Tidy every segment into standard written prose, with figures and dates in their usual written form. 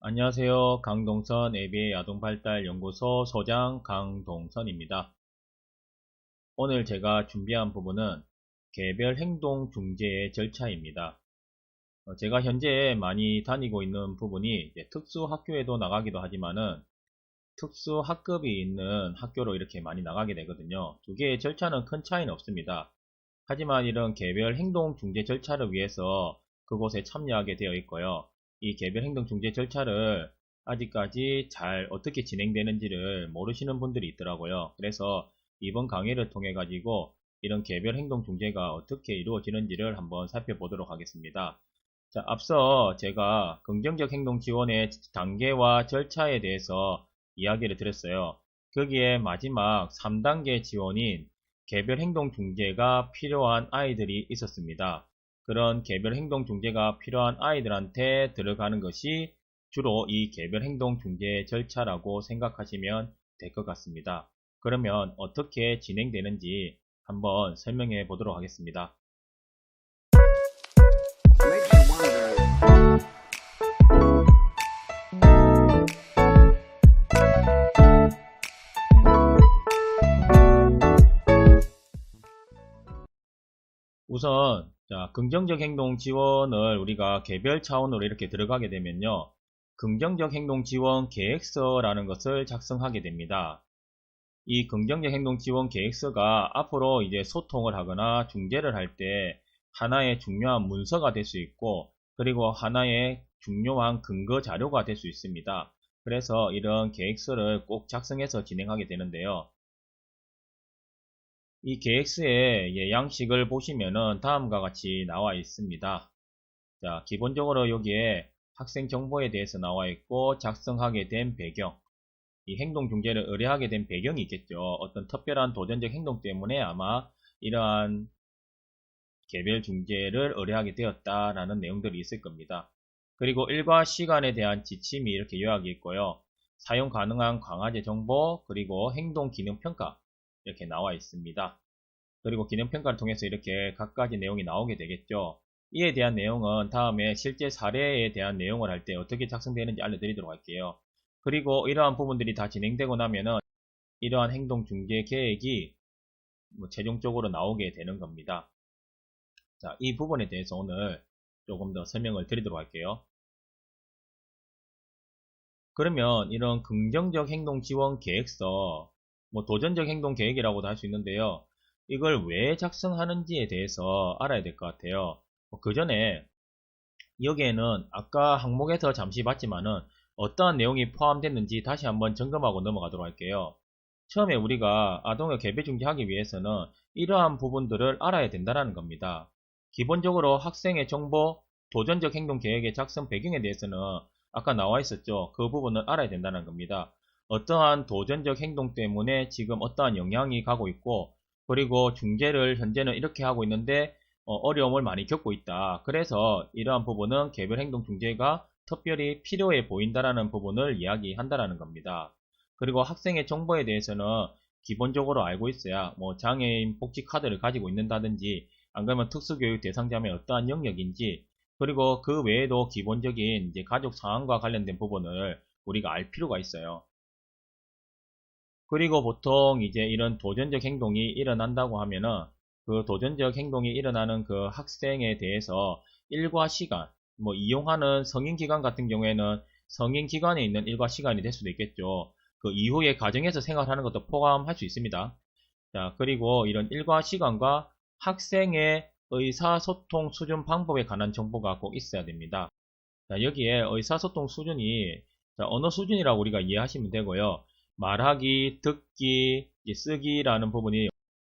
안녕하세요. 강동선 ABA 아동발달연구소 소장 강동선입니다. 오늘 제가 준비한 부분은 개별 행동 중재의 절차입니다. 제가 현재 많이 다니고 있는 부분이 이제 특수 학교에도 나가기도 하지만은 특수 학급이 있는 학교로 이렇게 많이 나가게 되거든요. 두 개의 절차는 큰 차이는 없습니다. 하지만 이런 개별 행동 중재 절차를 위해서 그곳에 참여하게 되어 있고요. 이 개별 행동 중재 절차를 아직까지 잘 어떻게 진행되는지를 모르시는 분들이 있더라고요. 그래서 이번 강의를 통해 가지고 이런 개별 행동 중재가 어떻게 이루어지는지를 한번 살펴보도록 하겠습니다. 자, 앞서 제가 긍정적 행동 지원의 단계와 절차에 대해서 이야기를 드렸어요. 거기에 마지막 3단계 지원인 개별 행동 중재가 필요한 아이들이 있었습니다. 그런 개별 행동 중재가 필요한 아이들한테 들어가는 것이 주로 이 개별 행동 중재 절차라고 생각하시면 될 것 같습니다. 그러면 어떻게 진행되는지 한번 설명해 보도록 하겠습니다. 우선 긍정적 행동 지원을 우리가 개별 차원으로 이렇게 들어가게 되면요. 긍정적 행동 지원 계획서라는 것을 작성하게 됩니다. 이 긍정적 행동 지원 계획서가 앞으로 이제 소통을 하거나 중재를 할 때 하나의 중요한 문서가 될 수 있고, 그리고 하나의 중요한 근거 자료가 될 수 있습니다. 그래서 이런 계획서를 꼭 작성해서 진행하게 되는데요. 이 계획서의 양식을 보시면은 다음과 같이 나와 있습니다. 자, 기본적으로 여기에 학생 정보에 대해서 나와 있고, 작성하게 된 배경, 이 행동 중재를 의뢰하게 된 배경이 있겠죠. 어떤 특별한 도전적 행동 때문에 아마 이러한 개별 중재를 의뢰하게 되었다라는 내용들이 있을 겁니다. 그리고 일과 시간에 대한 지침이 이렇게 요약이 있고요. 사용 가능한 강화제 정보, 그리고 행동 기능 평가 이렇게 나와 있습니다. 그리고 기능 평가를 통해서 이렇게 각가지 내용이 나오게 되겠죠. 이에 대한 내용은 다음에 실제 사례에 대한 내용을 할 때 어떻게 작성되는지 알려드리도록 할게요. 그리고 이러한 부분들이 다 진행되고 나면은 이러한 행동 중재 계획이 최종적으로 나오게 되는 겁니다. 자, 이 부분에 대해서 오늘 조금 더 설명을 드리도록 할게요. 그러면 이런 긍정적 행동 지원 계획서, 도전적 행동 계획이라고도 할 수 있는데요. 이걸 왜 작성하는지에 대해서 알아야 될 것 같아요. 그 전에 여기에는 아까 항목에서 잠시 봤지만은 어떠한 내용이 포함됐는지 다시 한번 점검하고 넘어가도록 할게요. 처음에 우리가 아동을 개별 중재하기 위해서는 이러한 부분들을 알아야 된다는 겁니다. 기본적으로 학생의 정보, 도전적 행동 계획의 작성 배경에 대해서는 아까 나와 있었죠. 그 부분을 알아야 된다는 겁니다. 어떠한 도전적 행동 때문에 지금 어떠한 영향이 가고 있고, 그리고 중재를 현재는 이렇게 하고 있는데 어려움을 많이 겪고 있다. 그래서 이러한 부분은 개별 행동 중재가 특별히 필요해 보인다라는 부분을 이야기한다라는 겁니다. 그리고 학생의 정보에 대해서는 기본적으로 알고 있어야 장애인 복지 카드를 가지고 있는다든지, 안 그러면 특수교육 대상자의 어떠한 영역인지, 그리고 그 외에도 기본적인 이제 가족 상황과 관련된 부분을 우리가 알 필요가 있어요. 그리고 보통 이제 이런 도전적 행동이 일어난다고 하면은 그 도전적 행동이 일어나는 그 학생에 대해서 일과 시간, 이용하는 성인 기관 같은 경우에는 성인 기관에 있는 일과 시간이 될 수도 있겠죠. 그 이후에 가정에서 생활하는 것도 포함할 수 있습니다. 자, 그리고 이런 일과 시간과 학생의 의사소통 수준 방법에 관한 정보가 꼭 있어야 됩니다. 자, 여기에 의사소통 수준이 어느 수준이라고 우리가 이해하시면 되고요. 말하기, 듣기, 쓰기라는 부분이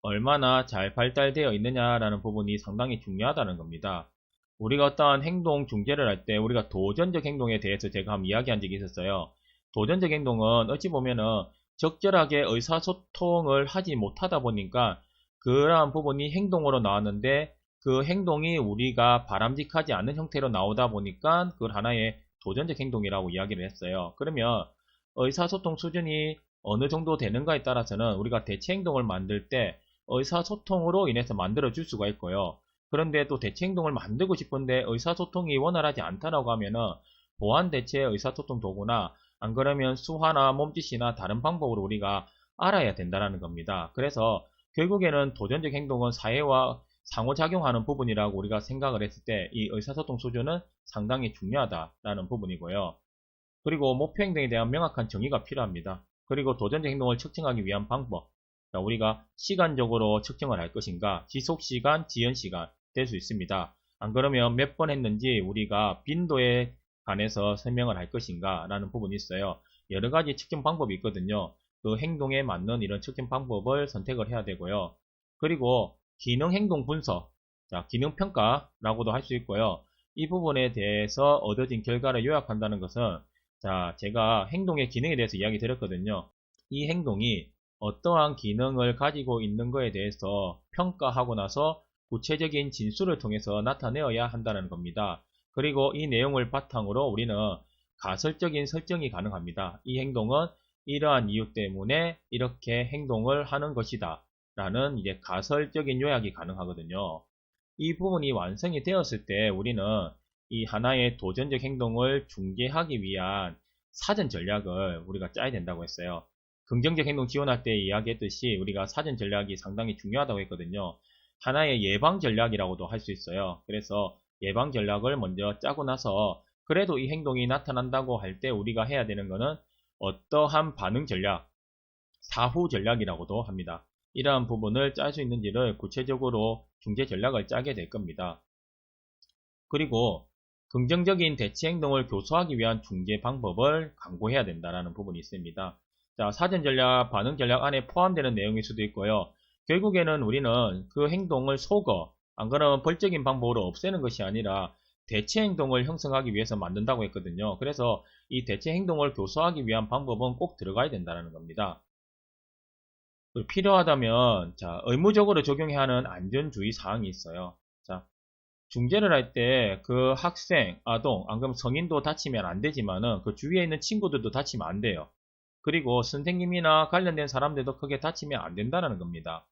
얼마나 잘 발달되어 있느냐라는 부분이 상당히 중요하다는 겁니다. 우리가 어떠한 행동 중재를 할 때 우리가 도전적 행동에 대해서 제가 한번 이야기한 적이 있었어요. 도전적 행동은 어찌 보면은 적절하게 의사소통을 하지 못하다 보니까 그러한 부분이 행동으로 나왔는데, 그 행동이 우리가 바람직하지 않은 형태로 나오다 보니까 그걸 하나의 도전적 행동이라고 이야기를 했어요. 그러면 의사소통 수준이 어느 정도 되는가에 따라서는 우리가 대체 행동을 만들 때 의사소통으로 인해서 만들어 줄 수가 있고요. 그런데 또 대체 행동을 만들고 싶은데 의사소통이 원활하지 않다라고 하면은 보완 대체 의사소통 도구나 안 그러면 수화나 몸짓이나 다른 방법으로 우리가 알아야 된다는 겁니다. 그래서 결국에는 도전적 행동은 사회와 상호작용하는 부분이라고 우리가 생각을 했을 때 이 의사소통 수준은 상당히 중요하다라는 부분이고요. 그리고 목표 행동에 대한 명확한 정의가 필요합니다. 그리고 도전적 행동을 측정하기 위한 방법. 자, 우리가 시간적으로 측정을 할 것인가, 지속시간, 지연시간 될 수 있습니다. 안 그러면 몇 번 했는지 우리가 빈도에 관해서 설명을 할 것인가 라는 부분이 있어요. 여러 가지 측정 방법이 있거든요. 그 행동에 맞는 이런 측정 방법을 선택을 해야 되고요. 그리고 기능 행동 분석, 자, 기능 평가라고도 할 수 있고요. 이 부분에 대해서 얻어진 결과를 요약한다는 것은 자, 제가 행동의 기능에 대해서 이야기 드렸거든요. 이 행동이 어떠한 기능을 가지고 있는 것에 대해서 평가하고 나서 구체적인 진술을 통해서 나타내어야 한다는 겁니다. 그리고 이 내용을 바탕으로 우리는 가설적인 설정이 가능합니다. 이 행동은 이러한 이유 때문에 이렇게 행동을 하는 것이다 라는 이제 가설적인 요약이 가능하거든요. 이 부분이 완성이 되었을 때 우리는 이 하나의 도전적 행동을 중개하기 위한 사전 전략을 우리가 짜야 된다고 했어요. 긍정적 행동 지원할 때 이야기했듯이 우리가 사전 전략이 상당히 중요하다고 했거든요. 하나의 예방 전략이라고도 할 수 있어요. 그래서 예방 전략을 먼저 짜고 나서 그래도 이 행동이 나타난다고 할 때 우리가 해야 되는 것은 어떠한 반응 전략, 사후 전략이라고도 합니다. 이러한 부분을 짤 수 있는지를 구체적으로 중재 전략을 짜게 될 겁니다. 그리고 긍정적인 대치 행동을 교수하기 위한 중재 방법을 강구해야 된다는 부분이 있습니다. 자, 사전 전략, 반응 전략 안에 포함되는 내용일 수도 있고요. 결국에는 우리는 그 행동을 속어, 안 그러면 벌적인 방법으로 없애는 것이 아니라 대체 행동을 형성하기 위해서 만든다고 했거든요. 그래서 이 대체 행동을 교수하기 위한 방법은 꼭 들어가야 된다는 겁니다. 필요하다면 자, 의무적으로 적용해야 하는 안전주의 사항이 있어요. 자, 중재를 할 때 그 학생, 아동, 안 그러면 성인도 다치면 안 되지만은 그 주위에 있는 친구들도 다치면 안 돼요. 그리고 선생님이나 관련된 사람들도 크게 다치면 안 된다는 겁니다.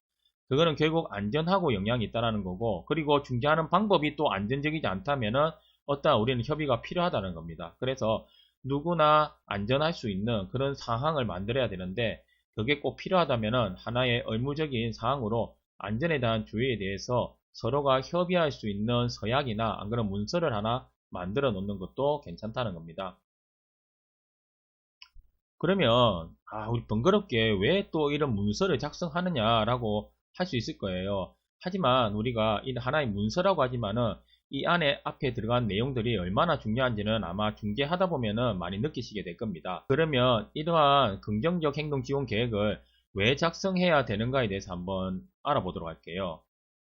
그거는 결국 안전하고 영향이 있다는 거고, 그리고 중재하는 방법이 또 안전적이지 않다면은 어떠한 우리는 협의가 필요하다는 겁니다. 그래서 누구나 안전할 수 있는 그런 상황을 만들어야 되는데 그게 꼭 필요하다면은 하나의 의무적인 사항으로 안전에 대한 주의에 대해서 서로가 협의할 수 있는 서약이나 안 그런 문서를 하나 만들어 놓는 것도 괜찮다는 겁니다. 그러면 우리 번거롭게 왜 또 이런 문서를 작성하느냐라고 할 수 있을 거예요. 하지만 우리가 이 하나의 문서라고 하지만은 이 안에 앞에 들어간 내용들이 얼마나 중요한지는 아마 중개하다 보면은 많이 느끼시게 될 겁니다. 그러면 이러한 긍정적 행동 지원 계획을 왜 작성해야 되는가에 대해서 한번 알아보도록 할게요.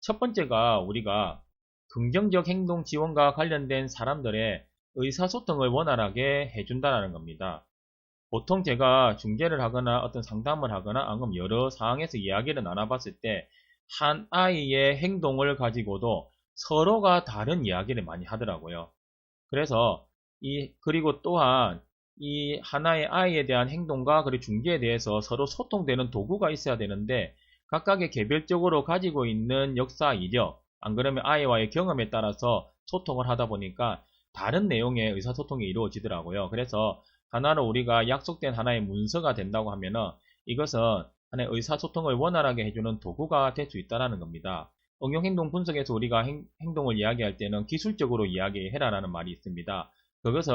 첫 번째가 우리가 긍정적 행동 지원과 관련된 사람들의 의사소통을 원활하게 해준다는 겁니다. 보통 제가 중재를 하거나 어떤 상담을 하거나 아니면 여러 상황에서 이야기를 나눠봤을 때 한 아이의 행동을 가지고도 서로가 다른 이야기를 많이 하더라고요. 그래서 그리고 또한 이 하나의 아이에 대한 행동과 그리고 중재에 대해서 서로 소통되는 도구가 있어야 되는데 각각의 개별적으로 가지고 있는 역사 이력, 안 그러면 아이와의 경험에 따라서 소통을 하다 보니까 다른 내용의 의사소통이 이루어지더라고요. 그래서 하나로 우리가 약속된 하나의 문서가 된다고 하면은 이것은 하나의 의사소통을 원활하게 해주는 도구가 될 수 있다는 겁니다. 응용행동 분석에서 우리가 행동을 이야기할 때는 기술적으로 이야기해라라는 말이 있습니다. 그것은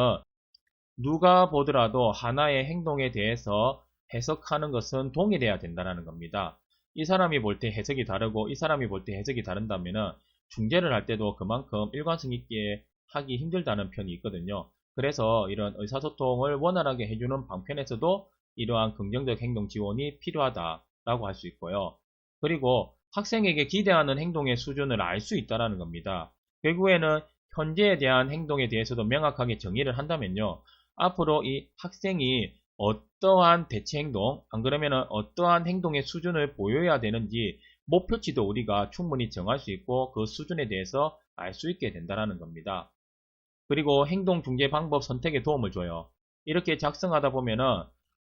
누가 보더라도 하나의 행동에 대해서 해석하는 것은 동일해야 된다는 겁니다. 이 사람이 볼 때 해석이 다르고 이 사람이 볼 때 해석이 다른다면은 중재를 할 때도 그만큼 일관성 있게 하기 힘들다는 편이 있거든요. 그래서 이런 의사소통을 원활하게 해주는 방편에서도 이러한 긍정적 행동 지원이 필요하다라고 할 수 있고요. 그리고 학생에게 기대하는 행동의 수준을 알 수 있다는 겁니다. 결국에는 현재에 대한 행동에 대해서도 명확하게 정의를 한다면요. 앞으로 이 학생이 어떠한 대체 행동, 안 그러면 어떠한 행동의 수준을 보여야 되는지 목표치도 우리가 충분히 정할 수 있고 그 수준에 대해서 알 수 있게 된다는 겁니다. 그리고 행동 중재 방법 선택에 도움을 줘요. 이렇게 작성하다 보면은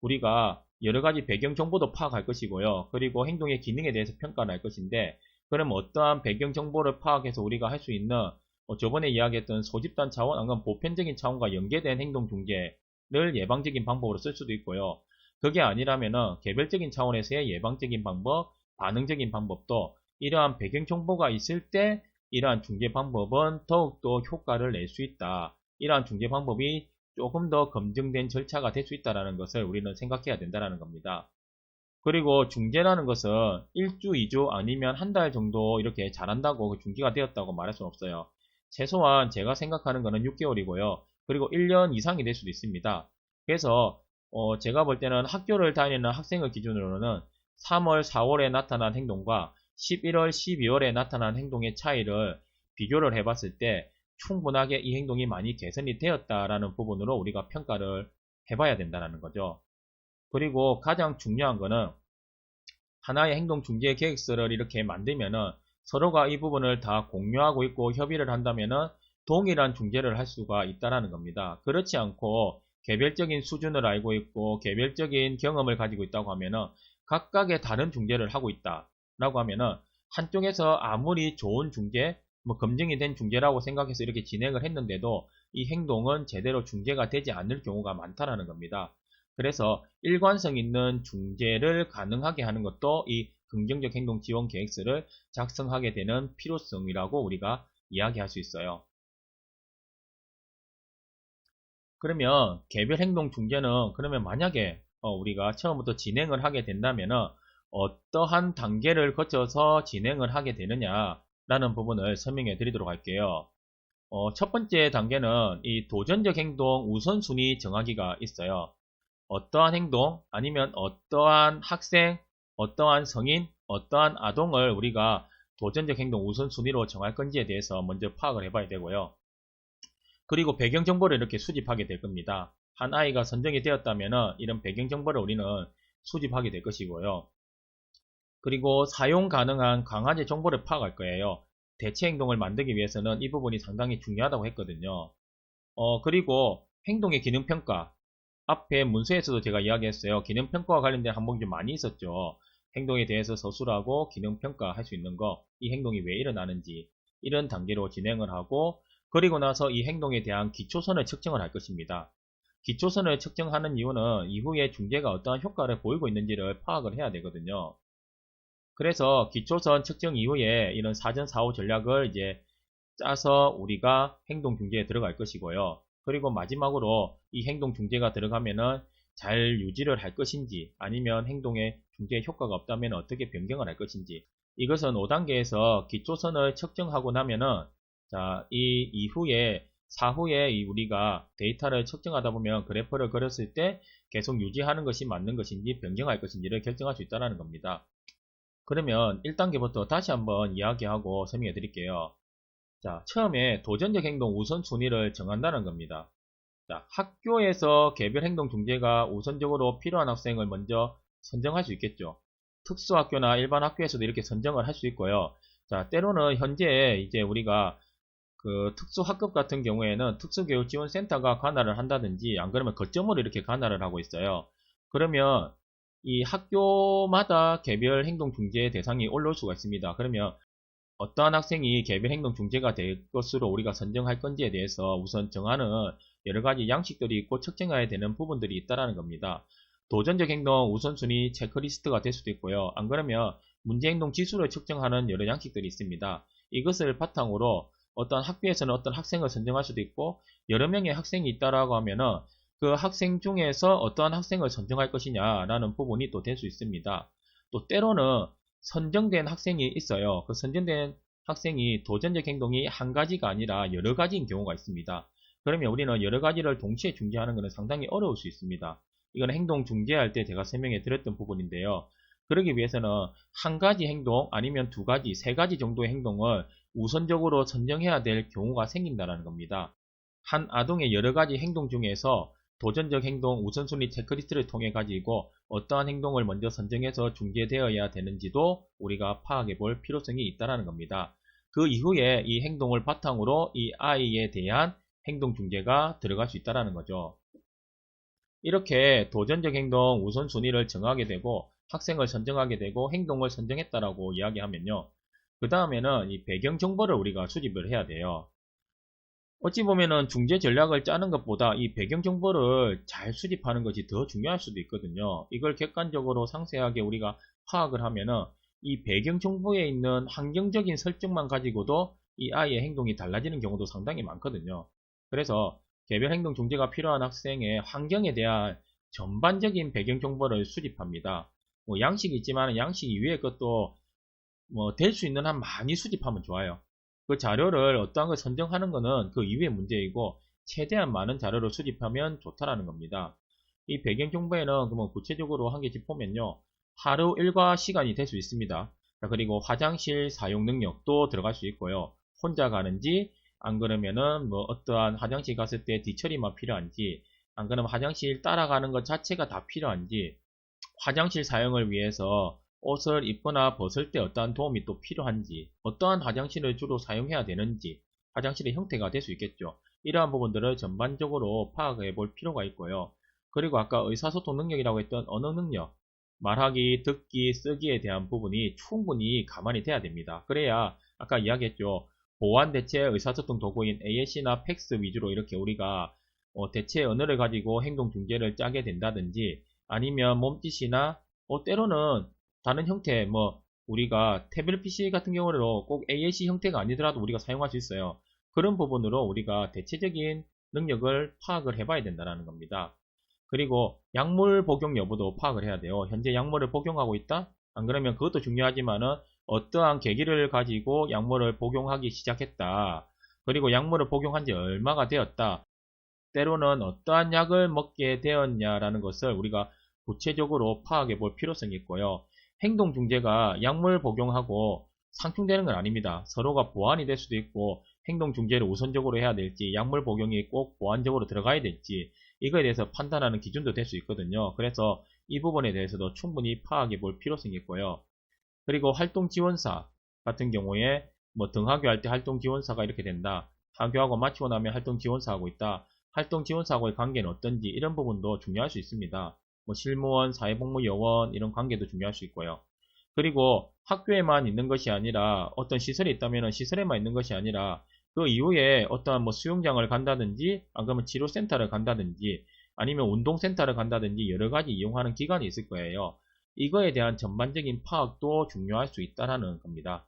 우리가 여러 가지 배경 정보도 파악할 것이고요. 그리고 행동의 기능에 대해서 평가를 할 것인데, 그럼 어떠한 배경 정보를 파악해서 우리가 할 수 있는 저번에 이야기했던 소집단 차원, 아니면 보편적인 차원과 연계된 행동 중재를 예방적인 방법으로 쓸 수도 있고요. 그게 아니라면은 개별적인 차원에서의 예방적인 방법, 반응적인 방법도 이러한 배경 정보가 있을 때 이러한 중재 방법은 더욱더 효과를 낼 수 있다. 이러한 중재 방법이 조금 더 검증된 절차가 될 수 있다는 것을 우리는 생각해야 된다는 겁니다. 그리고 중재라는 것은 1주, 2주 아니면 한 달 정도 이렇게 잘한다고 중재가 되었다고 말할 수는 없어요. 최소한 제가 생각하는 것은 6개월이고요. 그리고 1년 이상이 될 수도 있습니다. 그래서 제가 볼 때는 학교를 다니는 학생을 기준으로는 3월, 4월에 나타난 행동과 11월, 12월에 나타난 행동의 차이를 비교를 해봤을 때 충분하게 이 행동이 많이 개선이 되었다라는 부분으로 우리가 평가를 해봐야 된다는 거죠. 그리고 가장 중요한 거는 하나의 행동 중재 계획서를 이렇게 만들면은 서로가 이 부분을 다 공유하고 있고 협의를 한다면은 동일한 중재를 할 수가 있다라는 겁니다. 그렇지 않고 개별적인 수준을 알고 있고 개별적인 경험을 가지고 있다고 하면은 각각의 다른 중재를 하고 있다라고 하면은 한쪽에서 아무리 좋은 중재, 검증이 된 중재라고 생각해서 이렇게 진행을 했는데도 이 행동은 제대로 중재가 되지 않을 경우가 많다라는 겁니다. 그래서 일관성 있는 중재를 가능하게 하는 것도 이 긍정적 행동 지원 계획서를 작성하게 되는 필요성이라고 우리가 이야기할 수 있어요. 그러면 개별 행동 중재는 그러면 만약에 우리가 처음부터 진행을 하게 된다면 어떠한 단계를 거쳐서 진행을 하게 되느냐라는 부분을 설명해 드리도록 할게요. 첫 번째 단계는 이 도전적 행동 우선순위 정하기가 있어요. 어떠한 행동 아니면 어떠한 학생, 어떠한 성인, 어떠한 아동을 우리가 도전적 행동 우선순위로 정할 건지에 대해서 먼저 파악을 해봐야 되고요. 그리고 배경정보를 이렇게 수집하게 될 겁니다. 한 아이가 선정이 되었다면 이런 배경정보를 우리는 수집하게 될 것이고요. 그리고 사용 가능한 강아지 정보를 파악할 거예요. 대체 행동을 만들기 위해서는 이 부분이 상당히 중요하다고 했거든요. 그리고 행동의 기능평가. 앞에 문서에서도 제가 이야기했어요. 기능평가와 관련된 항목이 좀 많이 있었죠. 행동에 대해서 서술하고 기능평가 할 수 있는 거, 이 행동이 왜 일어나는지 이런 단계로 진행을 하고 그리고 나서 이 행동에 대한 기초선을 측정을 할 것입니다. 기초선을 측정하는 이유는 이후에 중재가 어떠한 효과를 보이고 있는지를 파악을 해야 되거든요. 그래서 기초선 측정 이후에 이런 사전 사후 전략을 이제 짜서 우리가 행동 중재에 들어갈 것이고요. 그리고 마지막으로 이 행동 중재가 들어가면은 잘 유지를 할 것인지 아니면 행동에 중재 효과가 없다면 어떻게 변경을 할 것인지 이것은 5단계에서 기초선을 측정하고 나면은 자, 이 이후에 사후에 우리가 데이터를 측정하다 보면 그래프를 그렸을 때 계속 유지하는 것이 맞는 것인지 변경할 것인지를 결정할 수 있다는 겁니다. 그러면 1단계부터 다시 한번 이야기하고 설명해 드릴게요. 자, 처음에 도전적 행동 우선순위를 정한다는 겁니다. 자, 학교에서 개별 행동 중재가 우선적으로 필요한 학생을 먼저 선정할 수 있겠죠. 특수학교나 일반 학교에서도 이렇게 선정을 할 수 있고요. 자, 때로는 현재 이제 우리가 그 특수학급 같은 경우에는 특수교육지원센터가 관할을 한다든지 안 그러면 거점으로 이렇게 관할을 하고 있어요. 그러면 이 학교마다 개별 행동 중재 대상이 올라올 수가 있습니다. 그러면 어떠한 학생이 개별 행동 중재가 될 것으로 우리가 선정할 건지에 대해서 우선 정하는 여러 가지 양식들이 있고 측정해야 되는 부분들이 있다는 겁니다. 도전적 행동 우선순위 체크리스트가 될 수도 있고요. 안 그러면 문제행동 지수를 측정하는 여러 양식들이 있습니다. 이것을 바탕으로 어떤 학교에서는 어떤 학생을 선정할 수도 있고 여러 명의 학생이 있다라고 하면은 그 학생 중에서 어떠한 학생을 선정할 것이냐라는 부분이 또 될 수 있습니다. 또 때로는 선정된 학생이 있어요. 그 선정된 학생이 도전적 행동이 한 가지가 아니라 여러 가지인 경우가 있습니다. 그러면 우리는 여러 가지를 동시에 중재하는 것은 상당히 어려울 수 있습니다. 이건 행동 중재할 때 제가 설명해 드렸던 부분인데요. 그러기 위해서는 한 가지 행동 아니면 두 가지, 세 가지 정도의 행동을 우선적으로 선정해야 될 경우가 생긴다는 겁니다. 한 아동의 여러 가지 행동 중에서 도전적 행동 우선순위 체크리스트를 통해 가지고 어떠한 행동을 먼저 선정해서 중재되어야 되는지도 우리가 파악해 볼 필요성이 있다는 겁니다. 그 이후에 이 행동을 바탕으로 이 아이에 대한 행동 중재가 들어갈 수 있다는 거죠. 이렇게 도전적 행동 우선순위를 정하게 되고 학생을 선정하게 되고 행동을 선정했다라고 이야기하면요. 그 다음에는 이 배경 정보를 우리가 수집을 해야 돼요. 어찌 보면은 중재 전략을 짜는 것보다 이 배경 정보를 잘 수집하는 것이 더 중요할 수도 있거든요. 이걸 객관적으로 상세하게 우리가 파악을 하면은 이 배경 정보에 있는 환경적인 설정만 가지고도 이 아이의 행동이 달라지는 경우도 상당히 많거든요. 그래서 개별 행동 중재가 필요한 학생의 환경에 대한 전반적인 배경 정보를 수집합니다. 뭐 양식이 있지만 양식 이외의 것도 뭐 될 수 있는 한 많이 수집하면 좋아요. 그 자료를 어떠한 걸 선정하는 것은 그 이후의 문제이고 최대한 많은 자료를 수집하면 좋다라는 겁니다. 이 배경 정보에는 그러면 구체적으로 한 개씩 보면요. 하루 일과 시간이 될 수 있습니다. 자, 그리고 화장실 사용 능력도 들어갈 수 있고요. 혼자 가는지 안 그러면은 뭐 어떠한 화장실 갔을 때 뒤처리만 필요한지 안 그러면 화장실 따라가는 것 자체가 다 필요한지 화장실 사용을 위해서 옷을 입거나 벗을 때 어떠한 도움이 또 필요한지, 어떠한 화장실을 주로 사용해야 되는지, 화장실의 형태가 될 수 있겠죠. 이러한 부분들을 전반적으로 파악해 볼 필요가 있고요. 그리고 아까 의사소통 능력이라고 했던 언어 능력, 말하기, 듣기, 쓰기에 대한 부분이 충분히 가만히 돼야 됩니다. 그래야 아까 이야기했죠. 보완 대체 의사소통 도구인 AS나 팩스 위주로 이렇게 우리가 대체 언어를 가지고 행동 중재를 짜게 된다든지 아니면 몸짓이나 때로는 다른 형태 뭐 우리가 태블릿 PC 같은 경우로 꼭 AAC 형태가 아니더라도 우리가 사용할 수 있어요. 그런 부분으로 우리가 대체적인 능력을 파악을 해봐야 된다는 겁니다. 그리고 약물 복용 여부도 파악을 해야 돼요. 현재 약물을 복용하고 있다? 안 그러면 그것도 중요하지만은 어떠한 계기를 가지고 약물을 복용하기 시작했다. 그리고 약물을 복용한 지 얼마가 되었다. 때로는 어떠한 약을 먹게 되었냐라는 것을 우리가 구체적으로 파악해 볼 필요성이 있고요. 행동 중재가 약물 복용하고 상충되는 건 아닙니다. 서로가 보완이 될 수도 있고 행동 중재를 우선적으로 해야 될지 약물 복용이 꼭 보완적으로 들어가야 될지 이거에 대해서 판단하는 기준도 될 수 있거든요. 그래서 이 부분에 대해서도 충분히 파악해 볼 필요성이 있고요. 그리고 활동 지원사 같은 경우에 뭐 등하교할 때 활동 지원사가 이렇게 된다. 하교하고 마치고 나면 활동 지원사하고 있다. 활동 지원사하고의 관계는 어떤지 이런 부분도 중요할 수 있습니다. 뭐 실무원, 사회복무요원 이런 관계도 중요할 수 있고요. 그리고 학교에만 있는 것이 아니라 어떤 시설이 있다면 시설에만 있는 것이 아니라 그 이후에 어떠한 뭐 수영장을 간다든지 안 그러면 치료센터를 간다든지 아니면 운동센터를 간다든지 여러 가지 이용하는 기관이 있을 거예요. 이거에 대한 전반적인 파악도 중요할 수 있다는 겁니다.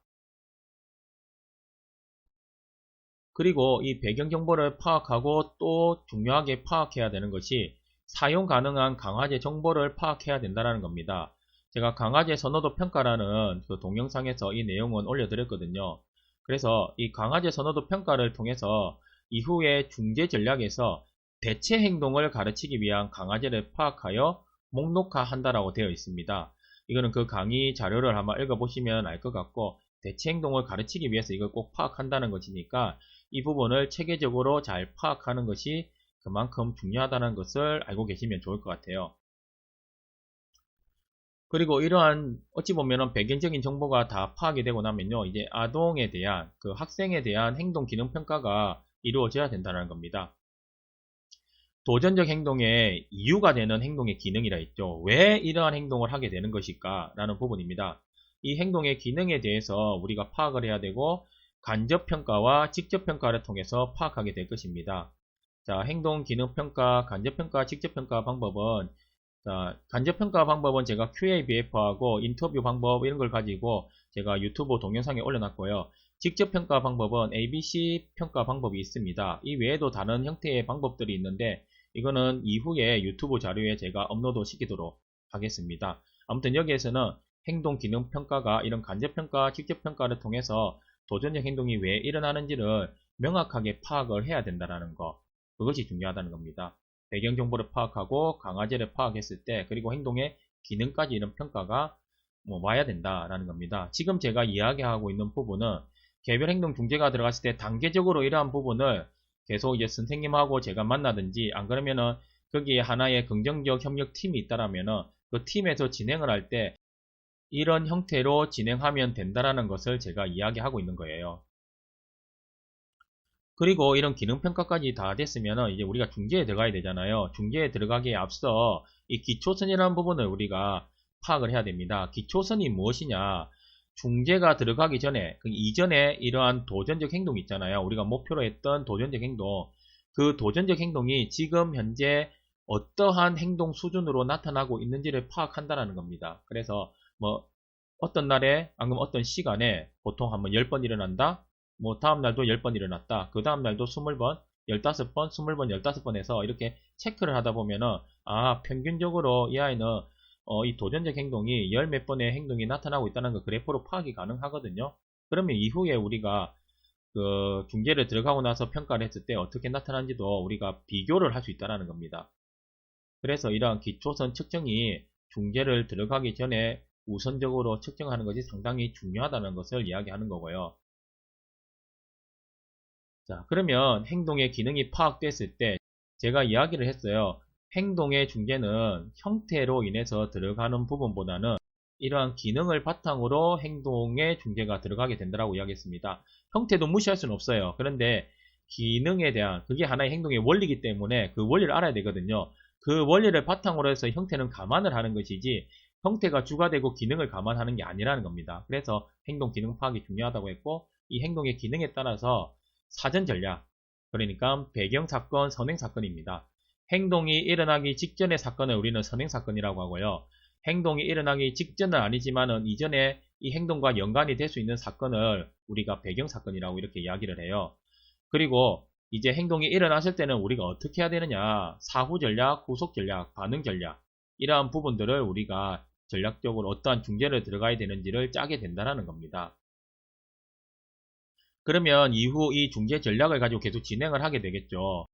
그리고 이 배경 정보를 파악하고 또 중요하게 파악해야 되는 것이 사용 가능한 강화제 정보를 파악해야 된다는 겁니다. 제가 강화제 선호도 평가라는 그 동영상에서 이 내용은 올려드렸거든요. 그래서 이 강화제 선호도 평가를 통해서 이후에 중재 전략에서 대체 행동을 가르치기 위한 강화제를 파악하여 목록화한다라고 되어 있습니다. 이거는 그 강의 자료를 한번 읽어보시면 알 것 같고 대체 행동을 가르치기 위해서 이걸 꼭 파악한다는 것이니까 이 부분을 체계적으로 잘 파악하는 것이 그만큼 중요하다는 것을 알고 계시면 좋을 것 같아요. 그리고 이러한 어찌 보면은 배경적인 정보가 다 파악이 되고 나면요 이제 아동에 대한 그 학생에 대한 행동 기능 평가가 이루어져야 된다는 겁니다. 도전적 행동의 이유가 되는 행동의 기능이라 했죠. 왜 이러한 행동을 하게 되는 것일까 라는 부분입니다. 이 행동의 기능에 대해서 우리가 파악을 해야 되고 간접평가와 직접평가를 통해서 파악하게 될 것입니다. 자, 행동 기능 평가, 간접평가, 직접평가 방법은 자, 간접평가 방법은 제가 QA/BF하고 인터뷰 방법 이런 걸 가지고 제가 유튜브 동영상에 올려놨고요. 직접평가 방법은 ABC 평가 방법이 있습니다. 이 외에도 다른 형태의 방법들이 있는데 이거는 이후에 유튜브 자료에 제가 업로드 시키도록 하겠습니다. 아무튼 여기에서는 행동 기능 평가가 이런 간접평가, 직접평가를 통해서 도전적 행동이 왜 일어나는지를 명확하게 파악을 해야 된다는 거. 그것이 중요하다는 겁니다. 배경 정보를 파악하고 강화제를 파악했을 때 그리고 행동의 기능까지 이런 평가가 와야 된다라는 겁니다. 지금 제가 이야기하고 있는 부분은 개별 행동 중재가 들어갔을 때 단계적으로 이러한 부분을 계속 이제 선생님하고 제가 만나든지 안 그러면은 거기에 하나의 긍정적 협력 팀이 있다라면은 그 팀에서 진행을 할 때 이런 형태로 진행하면 된다라는 것을 제가 이야기하고 있는 거예요. 그리고 이런 기능평가까지 다 됐으면 이제 우리가 중재에 들어가야 되잖아요. 중재에 들어가기에 앞서 이 기초선이라는 부분을 우리가 파악을 해야 됩니다. 기초선이 무엇이냐? 중재가 들어가기 전에, 그 이전에 이러한 도전적 행동이 있잖아요. 우리가 목표로 했던 도전적 행동. 그 도전적 행동이 지금 현재 어떠한 행동 수준으로 나타나고 있는지를 파악한다는 겁니다. 그래서 뭐 어떤 날에, 아니면 어떤 시간에 보통 한번 10번 일어난다? 뭐 다음날도 10번 일어났다. 그 다음날도 20번, 15번, 20번, 15번 해서 이렇게 체크를 하다 보면은, 아, 평균적으로 이 아이는 이 도전적 행동이 열 몇 번의 행동이 나타나고 있다는 걸 그래프로 파악이 가능하거든요. 그러면 이후에 우리가 그 중재를 들어가고 나서 평가를 했을 때 어떻게 나타난지도 우리가 비교를 할 수 있다는 겁니다. 그래서 이러한 기초선 측정이 중재를 들어가기 전에 우선적으로 측정하는 것이 상당히 중요하다는 것을 이야기하는 거고요. 자, 그러면 행동의 기능이 파악됐을 때 제가 이야기를 했어요. 행동의 중재는 형태로 인해서 들어가는 부분보다는 이러한 기능을 바탕으로 행동의 중재가 들어가게 된다고 이야기했습니다. 형태도 무시할 수는 없어요. 그런데 기능에 대한, 그게 하나의 행동의 원리이기 때문에 그 원리를 알아야 되거든요. 그 원리를 바탕으로 해서 형태는 감안을 하는 것이지 형태가 주가 되고 기능을 감안하는 게 아니라는 겁니다. 그래서 행동 기능 파악이 중요하다고 했고, 이 행동의 기능에 따라서 사전 전략, 그러니까 배경 사건, 선행 사건입니다. 행동이 일어나기 직전의 사건을 우리는 선행 사건이라고 하고요. 행동이 일어나기 직전은 아니지만은 이전에 이 행동과 연관이 될 수 있는 사건을 우리가 배경 사건이라고 이렇게 이야기를 해요. 그리고 이제 행동이 일어났을 때는 우리가 어떻게 해야 되느냐, 사후 전략, 후속 전략, 반응 전략, 이러한 부분들을 우리가 전략적으로 어떠한 중재를 들어가야 되는지를 짜게 된다는 겁니다. 그러면 이후 이 중재 전략을 가지고 계속 진행을 하게 되겠죠.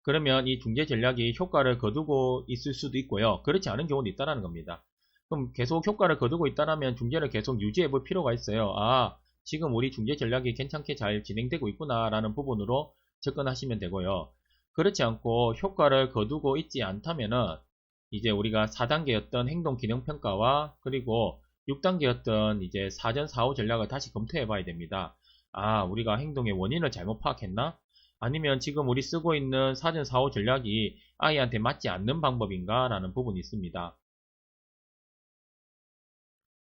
그러면 이 중재 전략이 효과를 거두고 있을 수도 있고요. 그렇지 않은 경우도 있다는 겁니다. 그럼 계속 효과를 거두고 있다면 중재를 계속 유지해 볼 필요가 있어요. 아, 지금 우리 중재 전략이 괜찮게 잘 진행되고 있구나 라는 부분으로 접근하시면 되고요. 그렇지 않고 효과를 거두고 있지 않다면은 이제 우리가 4단계였던 행동 기능 평가와 그리고 6단계였던 이제 사전 사후 전략을 다시 검토해 봐야 됩니다. 아, 우리가 행동의 원인을 잘못 파악했나? 아니면 지금 우리 쓰고 있는 사전 사후 전략이 아이한테 맞지 않는 방법인가? 라는 부분이 있습니다.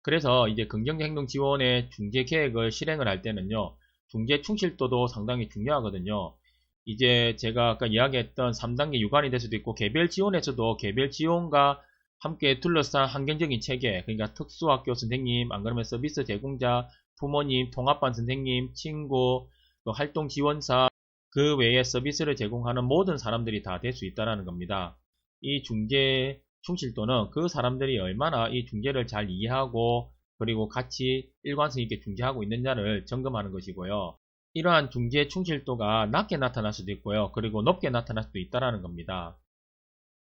그래서 이제 긍정적 행동 지원의 중재 계획을 실행을 할 때는요, 중재 충실도도 상당히 중요하거든요. 이제 제가 아까 이야기했던 3단계 유관이 될 수도 있고, 개별 지원에서도 개별 지원과 함께 둘러싼 환경적인 체계, 그러니까 특수학교 선생님, 안 그러면 서비스 제공자, 부모님, 통합반 선생님, 친구, 활동 지원사, 그 외에 서비스를 제공하는 모든 사람들이 다 될 수 있다는 겁니다. 이 중재 충실도는 그 사람들이 얼마나 이 중재를 잘 이해하고 그리고 같이 일관성 있게 중재하고 있느냐를 점검하는 것이고요. 이러한 중재 충실도가 낮게 나타날 수도 있고요. 그리고 높게 나타날 수도 있다는 겁니다.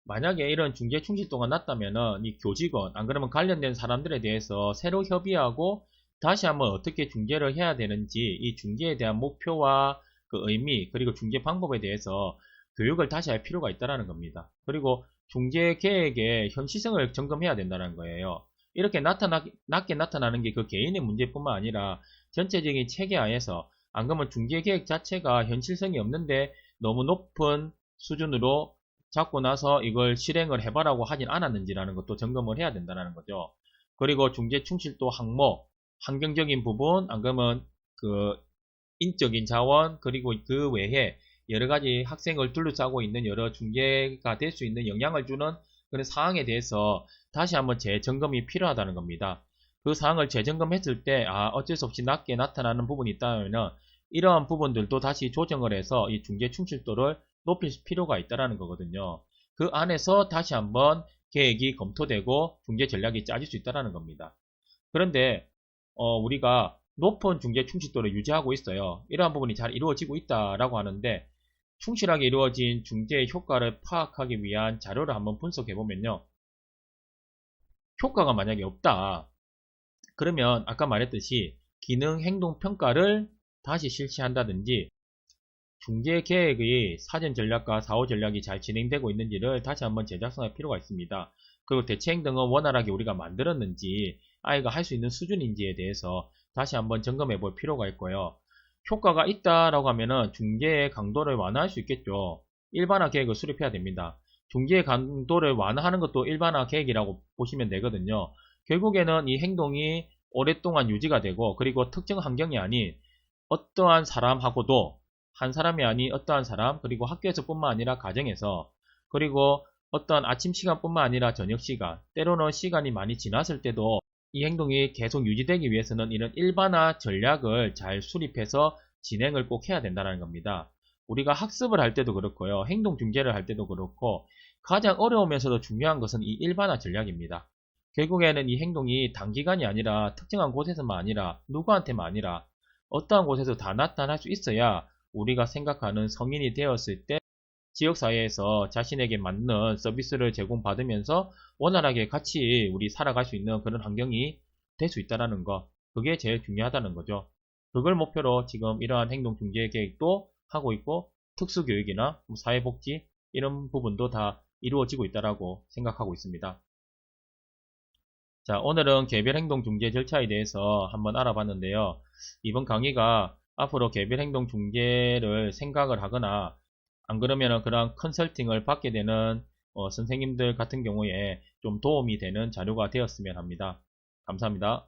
만약에 이런 중재 충실도가 낮다면은 이 교직원, 안 그러면 관련된 사람들에 대해서 새로 협의하고 다시 한번 어떻게 중재를 해야 되는지, 이 중재에 대한 목표와 그 의미, 그리고 중재 방법에 대해서 교육을 다시 할 필요가 있다는 겁니다. 그리고 중재 계획의 현실성을 점검해야 된다는 거예요. 이렇게 낮게 나타나는 게 그 개인의 문제뿐만 아니라 전체적인 체계 하에서, 안 그러면 중재 계획 자체가 현실성이 없는데 너무 높은 수준으로 잡고 나서 이걸 실행을 해봐라고 하진 않았는지라는 것도 점검을 해야 된다는 거죠. 그리고 중재 충실도 항목, 환경적인 부분, 안 그러면 그 인적인 자원, 그리고 그 외에 여러 가지 학생을 둘러싸고 있는 여러 중재가 될 수 있는 영향을 주는 그런 사항에 대해서 다시 한번 재점검이 필요하다는 겁니다. 그 사항을 재점검했을 때, 아, 어쩔 수 없이 낮게 나타나는 부분이 있다면 이러한 부분들도 다시 조정을 해서 이 중재 충실도를 높일 필요가 있다는 거거든요. 그 안에서 다시 한번 계획이 검토되고 중재 전략이 짜질 수 있다는 겁니다. 그런데 우리가 높은 중재 충실도를 유지하고 있어요. 이러한 부분이 잘 이루어지고 있다라고 하는데, 충실하게 이루어진 중재의 효과를 파악하기 위한 자료를 한번 분석해 보면요, 효과가 만약에 없다, 그러면 아까 말했듯이 기능 행동 평가를 다시 실시한다든지 중재 계획의 사전 전략과 사후 전략이 잘 진행되고 있는지를 다시 한번 재작성할 필요가 있습니다. 그리고 대체 행동은 원활하게 우리가 만들었는지, 아이가 할 수 있는 수준인지에 대해서 다시 한번 점검해 볼 필요가 있고요. 효과가 있다라고 하면은 중재의 강도를 완화할 수 있겠죠. 일반화 계획을 수립해야 됩니다. 중재의 강도를 완화하는 것도 일반화 계획이라고 보시면 되거든요. 결국에는 이 행동이 오랫동안 유지가 되고, 그리고 특정 환경이 아닌 어떠한 사람하고도, 한 사람이 아닌 어떠한 사람, 그리고 학교에서 뿐만 아니라 가정에서, 그리고 어떤 아침 시간뿐만 아니라 저녁 시간, 때로는 시간이 많이 지났을 때도 이 행동이 계속 유지되기 위해서는 이런 일반화 전략을 잘 수립해서 진행을 꼭 해야 된다는 겁니다. 우리가 학습을 할 때도 그렇고요. 행동 중재를 할 때도 그렇고, 가장 어려우면서도 중요한 것은 이 일반화 전략입니다. 결국에는 이 행동이 단기간이 아니라 특정한 곳에서만 아니라 누구한테만 아니라 어떠한 곳에서 다 나타날 수 있어야 우리가 생각하는 성인이 되었을 때 지역사회에서 자신에게 맞는 서비스를 제공받으면서 원활하게 같이 우리 살아갈 수 있는 그런 환경이 될 수 있다는 거, 그게 제일 중요하다는 거죠. 그걸 목표로 지금 이러한 행동중재 계획도 하고 있고, 특수교육이나 사회복지 이런 부분도 다 이루어지고 있다고 생각하고 있습니다. 자, 오늘은 개별 행동 중재 절차에 대해서 한번 알아봤는데요. 이번 강의가 앞으로 개별 행동 중재를 생각을 하거나 안 그러면 그런 컨설팅을 받게 되는 선생님들 같은 경우에 좀 도움이 되는 자료가 되었으면 합니다. 감사합니다.